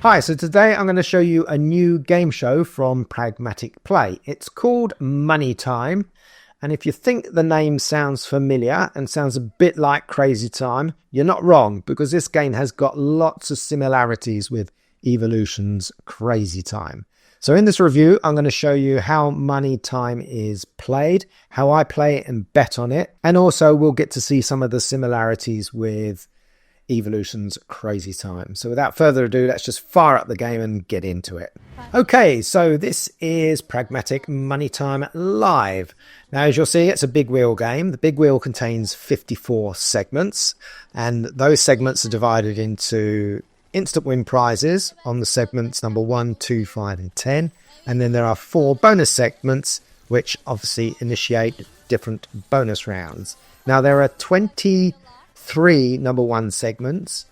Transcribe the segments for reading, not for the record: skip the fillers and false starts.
Hi, so today I'm going to show you a new game show from Pragmatic Play. It's called Money Time, and if you think the name sounds familiar and sounds a bit like Crazy Time, you're not wrong, because this game has got lots of similarities with Evolution's Crazy Time. So in this review, I'm going to show you how Money Time is played, how I play it and bet on it, and also we'll get to see some of the similarities with Evolution's Crazy Time. So without further ado, let's just fire up the game and get into it. Okay, so this is Pragmatic Money Time Live. Now, as you'll see, it's a big wheel game. The big wheel contains 54 segments, and those segments are divided into instant win prizes on the segments number 1, 2, 5 and 10. And then there are 4 bonus segments, which obviously initiate different bonus rounds. Now, there are 23 number 1 segments,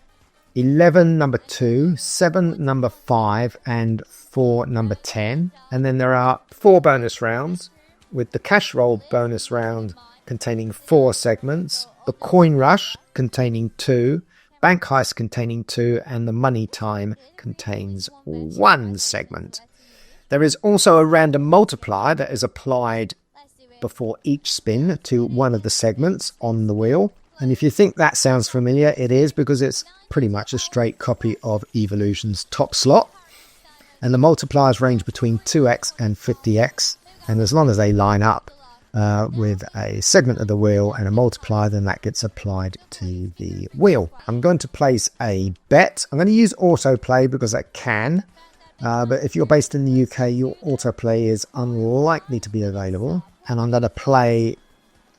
11 number 2, 7 number 5 and 4 number 10. And then there are 4 bonus rounds, with the cash roll bonus round containing 4 segments, the coin rush containing 2, bank heist containing 2, and the money time contains 1 segment. There is also a random multiplier that is applied before each spin to one of the segments on the wheel. And if you think that sounds familiar, it is, because it's pretty much a straight copy of Evolution's top slot. And the multipliers range between 2x and 50x. And as long as they line up with a segment of the wheel and a multiplier, then that gets applied to the wheel. I'm going to place a bet. I'm going to use autoplay because I can. But if you're based in the UK, your autoplay is unlikely to be available. And I'm going to play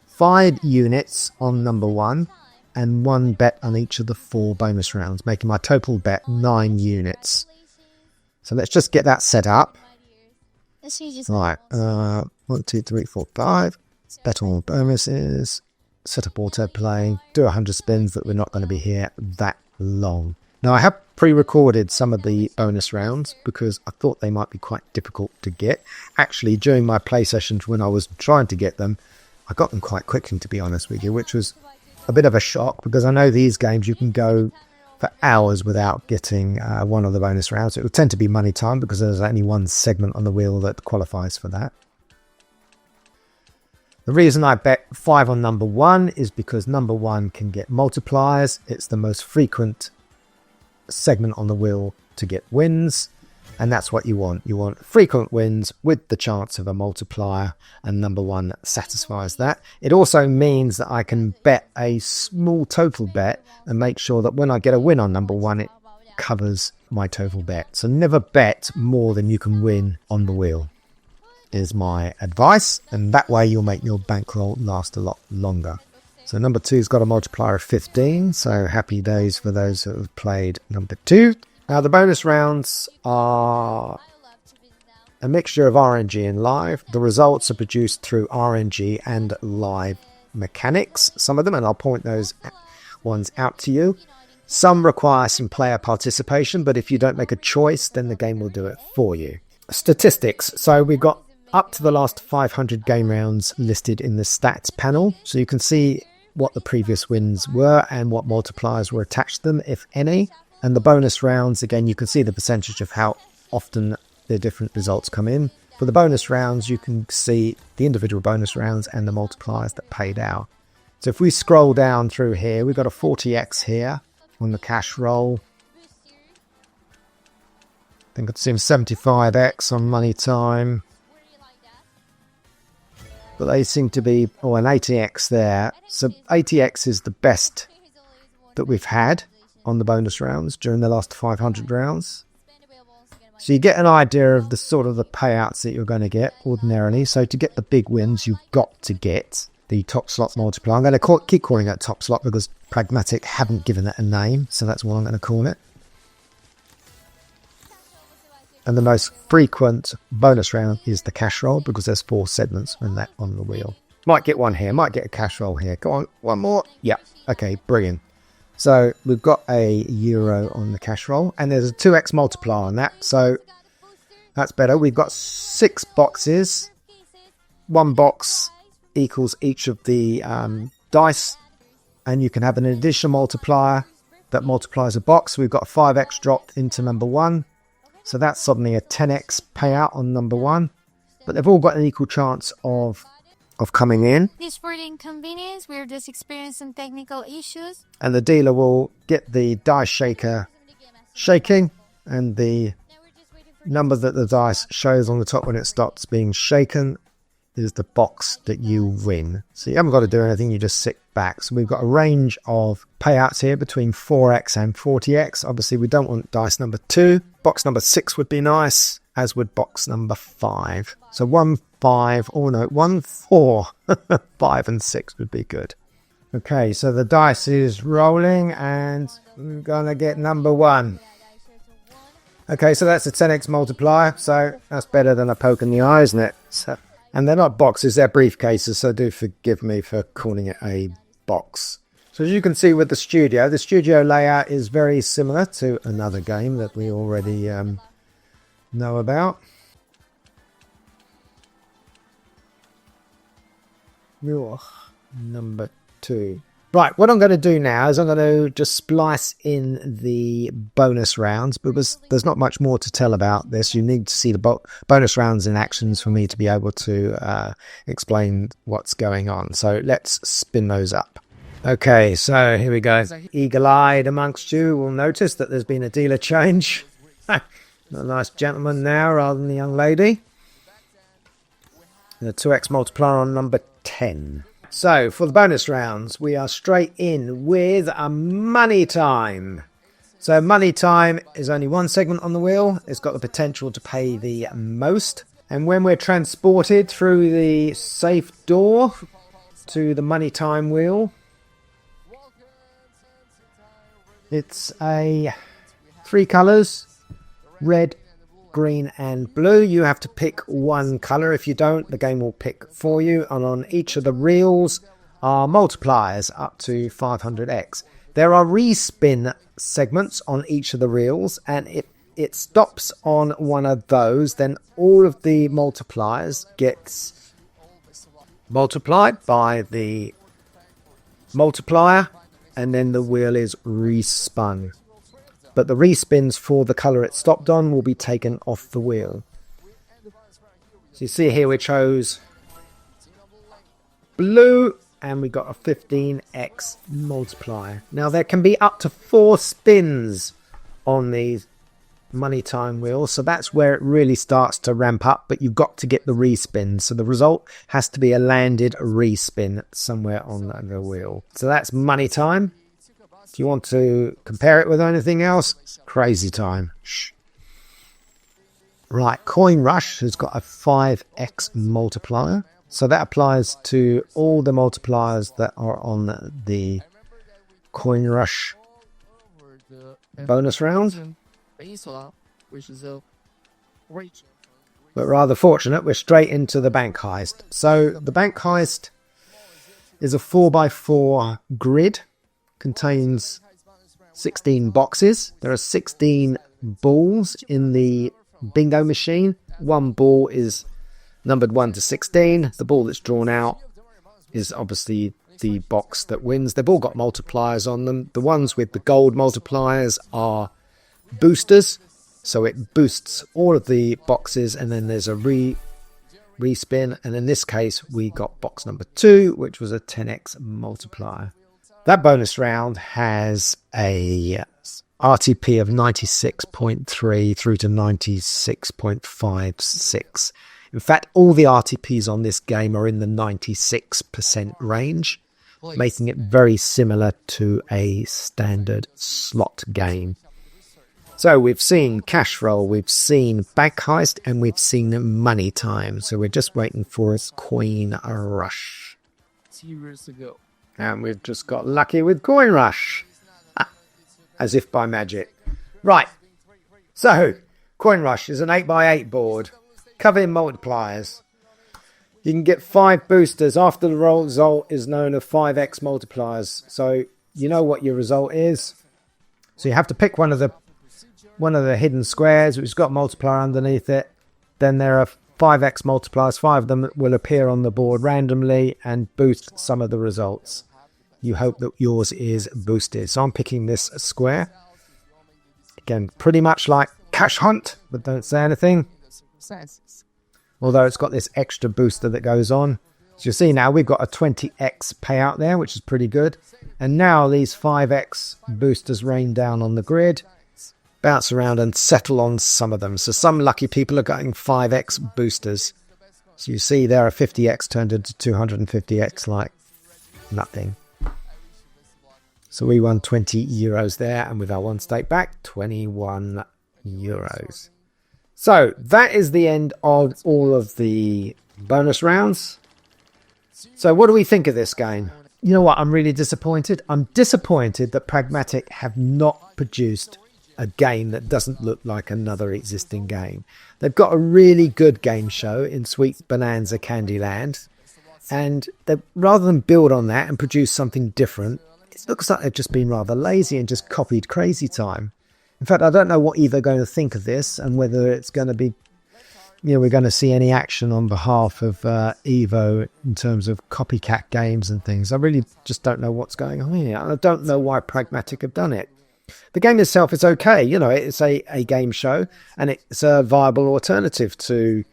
5 units on number 1 and 1 bet on each of the 4 bonus rounds, making my total bet 9 units. So let's just get that set up. Right, 1, 2, 3, 4, 5. Bet all bonuses. Set up autoplay. Do 100 spins, but we're not going to be here that long. Now, I have pre-recorded some of the bonus rounds because I thought they might be quite difficult to get. Actually, during my play sessions when I was trying to get them, I got them quite quickly, to be honest with you, which was a bit of a shock, because I know these games you can go for hours without getting one of the bonus rounds. It will tend to be money time because there's only 1 segment on the wheel that qualifies for that. The reason I bet 5 on number 1 is because number 1 can get multipliers. It's the most frequent segment on the wheel to get wins. And that's what you want. You want frequent wins with the chance of a multiplier, and number 1 satisfies that. It also means that I can bet a small total bet and make sure that when I get a win on number 1, it covers my total bet. So never bet more than you can win on the wheel is my advice, and that way you'll make your bankroll last a lot longer. So number 2's got a multiplier of 15, so happy days for those who have played number 2. Now, the bonus rounds are a mixture of RNG and live. The results are produced through RNG and live mechanics, some of them, and I'll point those ones out to you. Some require some player participation, but if you don't make a choice, then the game will do it for you. Statistics. So we've got up to the last 500 game rounds listed in the stats panel, so you can see what the previous wins were and what multipliers were attached to them, if any. And the bonus rounds, again, you can see the percentage of how often the different results come in. For the bonus rounds, you can see the individual bonus rounds and the multipliers that paid out. So if we scroll down through here, we've got a 40x here on the cash roll. I think it's 75x on money time. But they seem to be, an 80x there. So 80x is the best that we've had on the bonus rounds during the last 500 rounds. So you get an idea of the sort of the payouts that you're going to get ordinarily. So to get the big wins, you've got to get the top slot multiplier. I'm going to keep calling it top slot because Pragmatic haven't given it a name, so that's what I'm going to call it. And the most frequent bonus round is the cash roll, because there's 4 segments in that on the wheel. Might get one here, might get a cash roll here. Go on, one more. Yeah, okay, brilliant. So we've got a euro on the cash roll, and there's a 2x multiplier on that, so that's better. We've got 6 boxes. 1 box equals each of the dice, and you can have an additional multiplier that multiplies a box. We've got a 5x dropped into number 1. So that's suddenly a 10x payout on number 1. But they've all got an equal chance of coming in. This for the inconvenience, we're just experiencing technical issues. And the dealer will get the dice shaker shaking, and the number that the dice shows on the top when it stops being shaken is the box that you win. So you haven't got to do anything, you just sit back. So we've got a range of payouts here between 4x and 40x. Obviously we don't want dice number 2. Box number 6 would be nice, as would box number 5. So 1, 5, oh no, 1, 4, 5 and 6 would be good. Okay, so the dice is rolling and we're gonna get number 1. Okay, so that's a 10x multiplier, so that's better than a poke in the eye, isn't it? So, and they're not boxes, they're briefcases, so do forgive me for calling it a box. So as you can see with the studio layout is very similar to another game that we already know about. Number 2. Right, what I'm going to do now is I'm going to just splice in the bonus rounds, because there's not much more to tell about this. You need to see the bonus rounds in actions for me to be able to explain what's going on. So let's spin those up. Okay, so here we go. Eagle-eyed amongst you will notice that there's been a dealer change. A nice gentleman now rather than the young lady. The 2x multiplier on number 10. So for the bonus rounds, we are straight in with a money time. So money time is only one segment on the wheel. It's got the potential to pay the most. And when we're transported through the safe door to the money time wheel, it's a 3 colours, red, green and blue. You have to pick one colour. If you don't, the game will pick for you. And on each of the reels are multipliers up to 500x. There are respin segments on each of the reels, and if it stops on one of those, then all of the multipliers gets multiplied by the multiplier, and then the wheel is respun. But the respins for the colour it stopped on will be taken off the wheel. So you see here we chose blue, and we got a 15x multiplier. Now there can be up to 4 spins on the money time wheel, so that's where it really starts to ramp up, but you've got to get the respin. So the result has to be a landed respin somewhere on the wheel. So that's money time. Do you want to compare it with anything else? It's crazy time. Shh. Right, Coin Rush has got a 5x multiplier. So that applies to all the multipliers that are on the Coin Rush bonus round. But rather fortunate, we're straight into the bank heist. So the bank heist is a 4x4 grid. Contains 16 boxes. There are 16 balls in the bingo machine. One ball is numbered 1 to 16. The ball that's drawn out is obviously the box that wins. They've all got multipliers on them. The ones with the gold multipliers are boosters, so it boosts all of the boxes, and then there's a respin, and in this case we got box number 2, which was a 10x multiplier. That bonus round has a RTP of 96.3 through to 96.56. In fact, all the RTPs on this game are in the 96% range, making it very similar to a standard slot game. So we've seen cash roll, we've seen bank heist, and we've seen money time. So we're just waiting for a coin rush. 2 years ago. And we've just got lucky with Coin Rush. As if by magic. Right. So, Coin Rush is an 8x8 board. Covered in multipliers. You can get 5 boosters after the result is known as 5x multipliers. So, you know what your result is. So you have to pick one of the hidden squares which has got a multiplier underneath it. Then there are 5x multipliers. 5 of them will appear on the board randomly and boost some of the results. you hope that yours is boosted. So I'm picking this square. Again, pretty much like Cash Hunt, but don't say anything. Although it's got this extra booster that goes on. So you see now we've got a 20x payout there, which is pretty good. And now these 5x boosters rain down on the grid, bounce around and settle on some of them. So some lucky people are getting 5x boosters. So you see there a 50x turned into 250x like nothing. So we won 20 euros there, and with our one stake back, 21 euros. So that is the end of all of the bonus rounds. So what do we think of this game? You know what? I'm really disappointed. I'm disappointed that Pragmatic have not produced a game that doesn't look like another existing game. They've got a really good game show in Sweet Bonanza Candyland, and rather than build on that and produce something different, it looks like they've just been rather lazy and just copied Crazy Time. In fact, I don't know what either are going to think of this, and whether it's going to be, we're going to see any action on behalf of Evo in terms of copycat games and things. I really just don't know what's going on here. I don't know why Pragmatic have done it. The game itself is okay. It's a game show, and it's a viable alternative to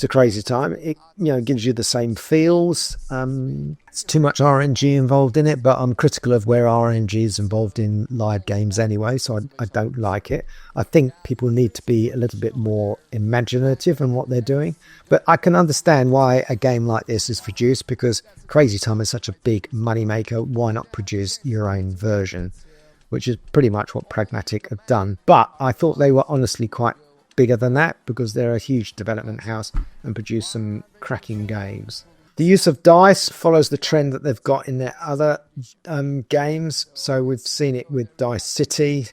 Crazy Time. It gives you the same feels. It's too much RNG involved in it, but I'm critical of where RNG is involved in live games anyway, so I don't like it. I think people need to be a little bit more imaginative in what they're doing, but I can understand why a game like this is produced, because Crazy Time is such a big money maker. Why not produce your own version, which is pretty much what Pragmatic have done. But I thought they were honestly quite bigger than that, because they're a huge development house and produce some cracking games. The use of dice follows the trend that they've got in their other games. So we've seen it with Dice City,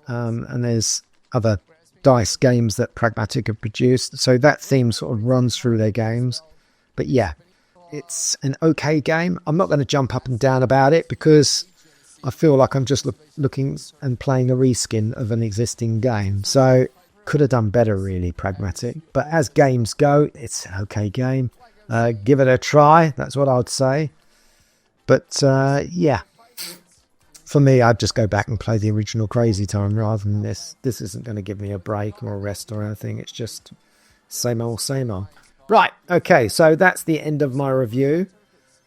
and there's other dice games that Pragmatic have produced. So that theme sort of runs through their games. But yeah, it's an okay game. I'm not going to jump up and down about it, because I feel like I'm just looking and playing a reskin of an existing game. So could have done better, really, Pragmatic. But as games go, it's an okay game. Give it a try. That's what I would say. But yeah, for me, I'd just go back and play the original Crazy Time rather than this. This isn't going to give me a break or a rest or anything. It's just same old, same old. Right. Okay. So that's the end of my review.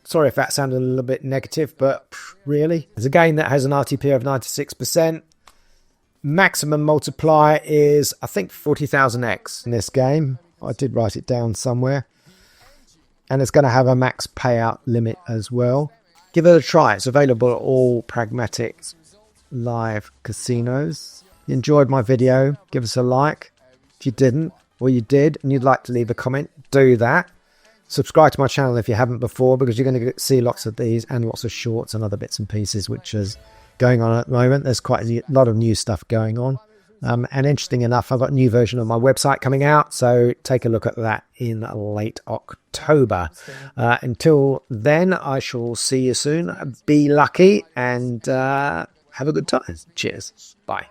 Sorry if that sounded a little bit negative, but really, it's a game that has an RTP of 96%. Maximum multiplier is, I think, 40,000x in this game. I did write it down somewhere. And it's going to have a max payout limit as well. Give it a try. It's available at all Pragmatic live casinos. If you enjoyed my video, give us a like. If you didn't, or you did, and you'd like to leave a comment, do that. Subscribe to my channel if you haven't before, because you're going to see lots of these and lots of shorts and other bits and pieces, which is going on at the moment. There's quite a lot of new stuff going on. And interesting enough, I've got a new version of my website coming out, so take a look at that in late October. Until then, I shall see you soon. Be lucky and have a good time. Cheers. Bye.